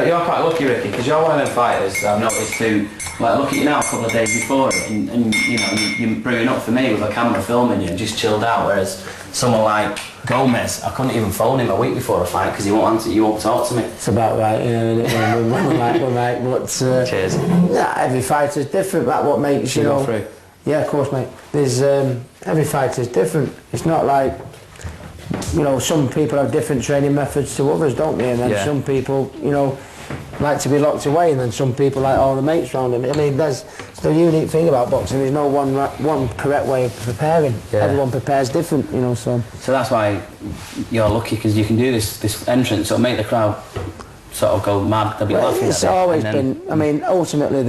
You're quite lucky, Ricky, because you're one of them fighters I've noticed who, like, look at you now a couple of days before it, and you know, you're brewing up for me with a camera filming you and just chilled out, whereas someone like Gomez, I couldn't even phone him a week before a fight because he won't answer, you won't talk to me. It's about right, you know, we're like, but... Cheers. Nah, every fighter's different, that's what makes, you know... Through. Yeah, of course, mate. There's, every fighter's different. It's not like, you know, some people have different training methods to others, don't they? And then some people, you know, like to be locked away, and then some people like all the mates round them. I mean, that's the unique thing about boxing. There's no one correct way of preparing. Yeah. Everyone prepares different, you know. So that's why you're lucky, because you can do this entrance, so make the crowd sort of go mad. They'll be laughing. It's always been. I mean, ultimately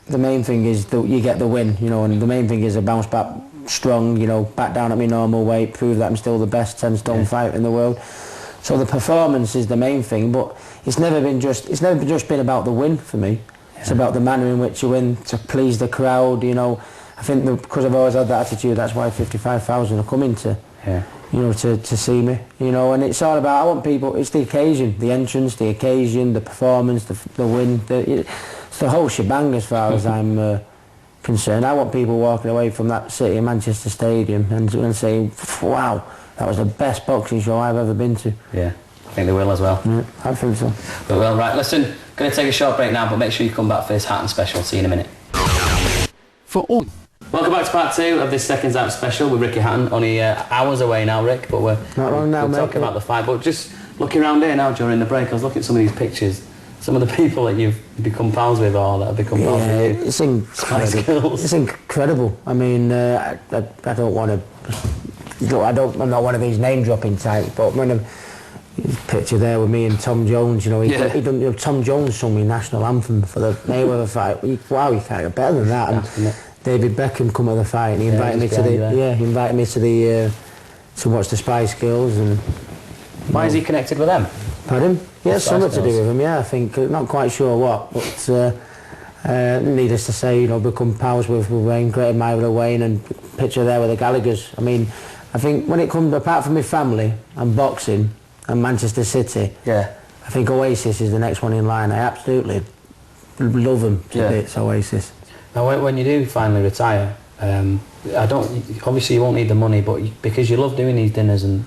the main thing is that you get the win, you know, and the main thing is a bounce back strong, you know, back down at my normal weight, prove that I'm still the best 10-stone fighter in the world. So the performance is the main thing, but it's never just been about the win for me. Yeah. It's about the manner in which you win, to please the crowd, you know. I think because I've always had that attitude, that's why 55,000 are coming to, you know, to see me, you know. And it's all about, I want people, it's the occasion, the entrance, the occasion, the performance, the win, it's the whole shebang as far as I'm concerned. I want people walking away from that city, Manchester Stadium, and saying, wow, that was the best boxing show I've ever been to. Yeah, I think they will as well. Yeah, I think so. But well, right, listen, going to take a short break now, but make sure you come back for this Hatton special. See you in a minute. Welcome back to part 2 of this Seconds Out special with Ricky Hatton. Only hours away now, Rick, but we're talking about the fight. But just looking around here now during the break, I was looking at some of these pictures. Some of the people that you've become pals with, or that have become pals with you. It's incredible. It's incredible. I mean, I don't want to. I'm not one of these name-dropping types, but when a picture there with me and Tom Jones, you know, he done, you know, Tom Jones sung me national anthem for the Mayweather fight. Wow, you can't get better than that. And David Beckham come to the fight, and he invited me to to watch the Spice Girls. And why is he connected with them? Pardon? Yeah, something to do with him. Yeah, I think not quite sure what, but needless to say, you know, become pals with Wayne, great admirer of Wayne, and picture there with the Gallaghers. I mean, I think when it comes, apart from my family and boxing and Manchester City, I think Oasis is the next one in line. I absolutely love them to bits, Oasis. Now, when you do finally retire, obviously you won't need the money, but because you love doing these dinners and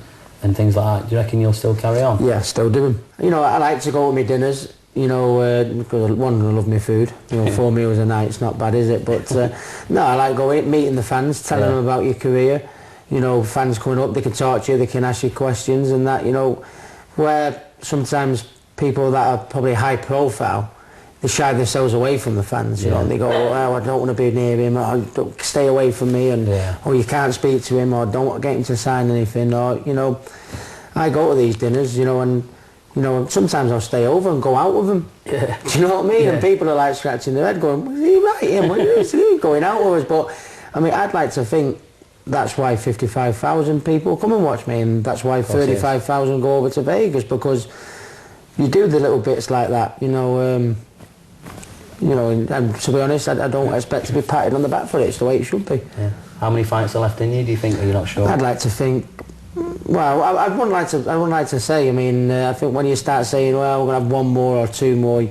things like that, do you reckon you'll still carry on? Yeah, still do them. You know, I like to go to my dinners, you know, because one, I love my food. You know, 4 meals a night, it's not bad, is it? But no, I like going, meeting the fans, telling them about your career. You know, fans coming up, they can talk to you, they can ask you questions and that, you know, where sometimes people that are probably high profile, they shy themselves away from the fans, you know, and they go, oh, I don't want to be near him, or don't stay away from me, and or you can't speak to him, or don't get him to sign anything, or, you know, I go to these dinners, you know, and, you know, sometimes I'll stay over and go out with them. Yeah. Do you know what I mean? And people are like scratching their head going, are you right, Ian? What are you going out with us? But, I mean, I'd like to think that's why 55,000 people come and watch me, and that's why 35,000 go over to Vegas, because you do the little bits like that, you know, and to be honest, I don't expect to be patted on the back for it. It's the way it should be. Yeah. How many fights are left in you, do you think, or you're not sure? I'd like to think, well, I wouldn't like to say. I mean, I think when you start saying, well, we're going to have 1 more or 2 more,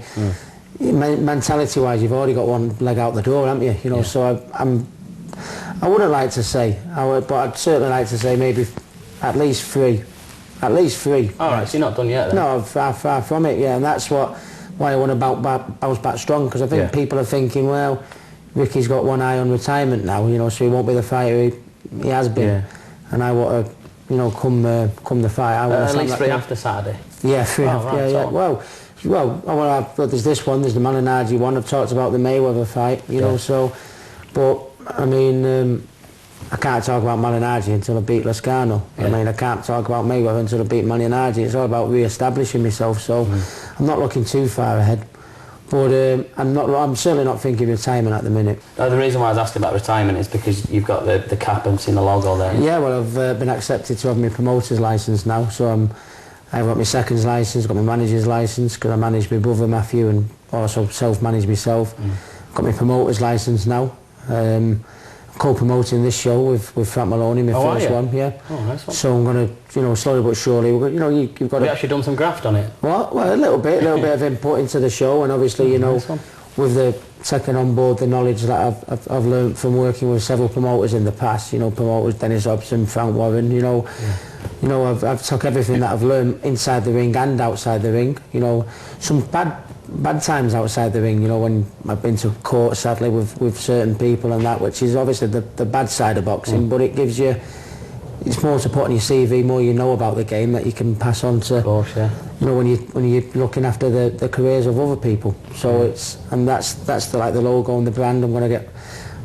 mentality-wise, you've already got 1 leg out the door, haven't you? You know, so I wouldn't like to say, but I'd certainly like to say maybe at least 3. At least 3. All right, so you're not done yet then? No, far from it, yeah, and that's why I want to bounce back strong, because I think people are thinking, well, Ricky's got 1 eye on retirement now, you know, so he won't be the fighter he has been, and I want to, you know, come the fight. I want at least 3 after Saturday. Yeah, 3 after. Yeah. Well, I want to. There's this one. There's the Malinardi one. I've talked about the Mayweather fight, you know. So, but I mean, I can't talk about Malinardi until I beat Lazcano. I mean, I can't talk about Mayweather until I beat Malinardi. It's all about re-establishing myself. So, I'm not looking too far ahead. But I'm certainly not thinking retirement at the minute. No, the reason why I was asking about retirement is because you've got the cap and seen the logo there. Yeah, well, I've been accepted to have my promoter's licence now, so I've got my seconds licence, got my manager's licence, because I manage my brother Matthew and also self-manage myself. Got my promoter's licence now. co-promoting this show with Frank Maloney, my first one, yeah. Oh, nice one. So I'm going to, you know, slowly but surely, you've got to... Have you actually done some graft on it? Well, a little bit of input into the show, and obviously, you know, with the taking on board the knowledge that I've learned from working with several promoters in the past, you know, promoters Dennis Hobson, Frank Warren, you know, I've took everything that I've learned inside the ring and outside the ring, you know, some bad times outside the ring, you know, when I've been to court sadly with certain people and that, which is obviously the bad side of boxing, but it gives you, it's more to put on your CV, more you know about the game that you can pass on to, of course, yeah. you know, when you're looking after the careers of other people. So it's, and that's the logo and the brand. I'm going to get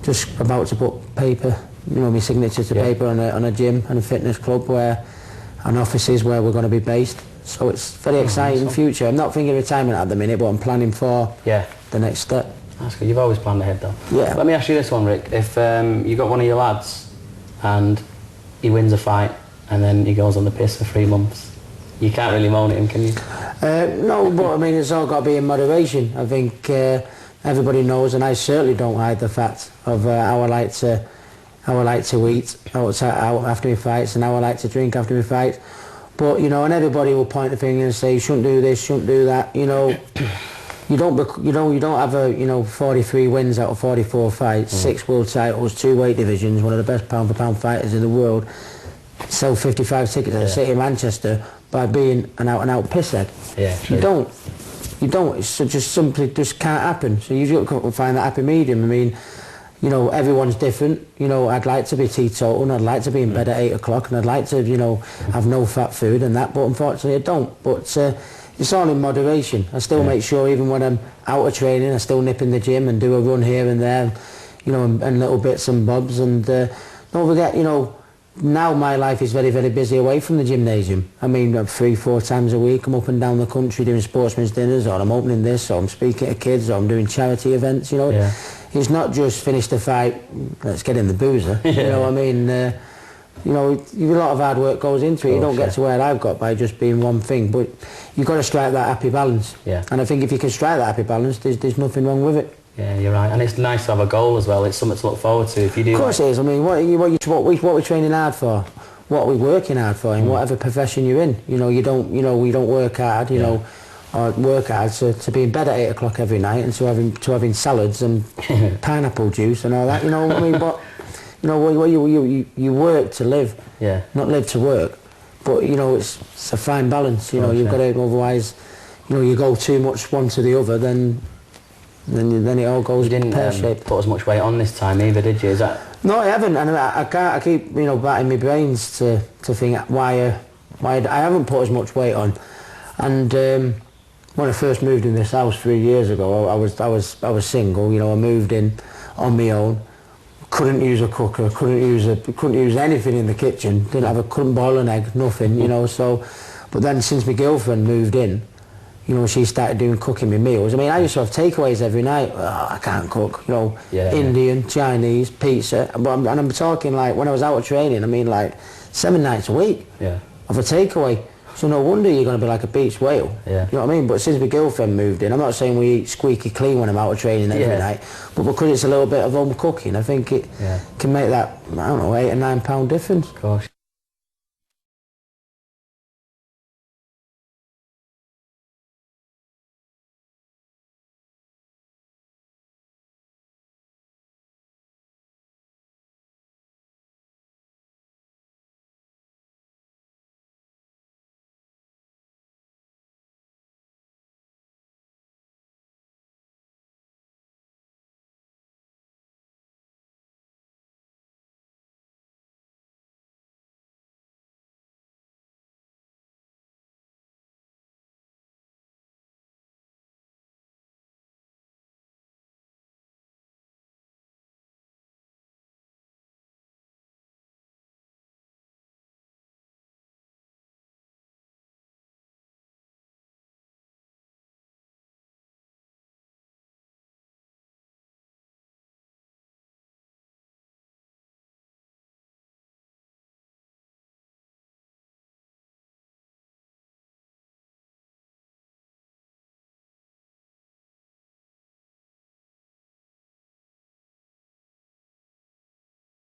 just about to put paper, you know, my signature to paper on a gym and a fitness club and offices where we're going to be based. So it's very exciting future. I'm not thinking retirement at the minute, but I'm planning for the next step. That's good. You've always planned ahead though. Yeah. Let me ask you this one, Rick. If you got one of your lads and he wins a fight and then he goes on the piss for 3 months, you can't really moan at him, can you? No, but I mean, it's all got to be in moderation. I think everybody knows, and I certainly don't hide the fact of how I like to eat out after my fights and how I like to drink after my fights. But, you know, and everybody will point the finger and say, you shouldn't do this, shouldn't do that. You know, you don't have 43 wins out of 44 fights, 6 world titles, 2 weight divisions, one of the best pound-for-pound fighters in the world, sell 55 tickets at the City of Manchester by being an out-and-out pisshead. Yeah, you don't. It's just simply just can't happen. So you've got to find that happy medium. I mean, you know, everyone's different. You know, I'd like to be teetotal and I'd like to be in bed at 8 o'clock and I'd like to, you know, have no fat food and that, but unfortunately I don't. But it's all in moderation. I still make sure even when I'm out of training, I still nip in the gym and do a run here and there, you know, and little bits and bobs. And don't forget, you know, now my life is very, very busy away from the gymnasium. I mean, 3-4 times a week I'm up and down the country doing sportsmen's dinners, or I'm opening this, or I'm speaking to kids, or I'm doing charity events, you know. Yeah. It's not just finish the fight, let's get in the boozer, you know what I mean? You know, a lot of hard work goes into it. You don't get to where I've got by just being one thing, but you've got to strike that happy balance. Yeah. And I think if you can strike that happy balance, there's nothing wrong with it. Yeah, you're right, and it's nice to have a goal as well. It's something to look forward to if you do. Of course it is. I mean, what are we training hard for? What are we working hard for in whatever profession you're in? You know, we don't work hard. You know, or work hard to be in bed at 8 o'clock every night and to having salads and pineapple juice and all that. You know what I mean? But you know, you work to live, not live to work. But you know, it's a fine balance. You know, you've got to, otherwise, you know, you go too much one to the other, then it all goes pear-shaped. You didn't put as much weight on this time either, did you? Is that? No, I haven't, and I keep, you know, batting my brains to think why I haven't put as much weight on. And when I first moved in this house 3 years ago, I was single. You know, I moved in on my own. Couldn't use a cooker. Couldn't use anything in the kitchen. Couldn't boil an egg. Nothing. You know. So, but then since my girlfriend moved in, you know, she started cooking me meals. I mean, I used to have takeaways every night. Oh, I can't cook, you know, Indian, Chinese, pizza. And I'm talking like, when I was out of training, I mean like 7 nights a week of a takeaway. So no wonder you're going to be like a beached whale. Yeah. You know what I mean? But since my girlfriend moved in, I'm not saying we eat squeaky clean when I'm out of training every night, but because it's a little bit of home cooking, I think it can make that, I don't know, £8 or £9 difference. Of course,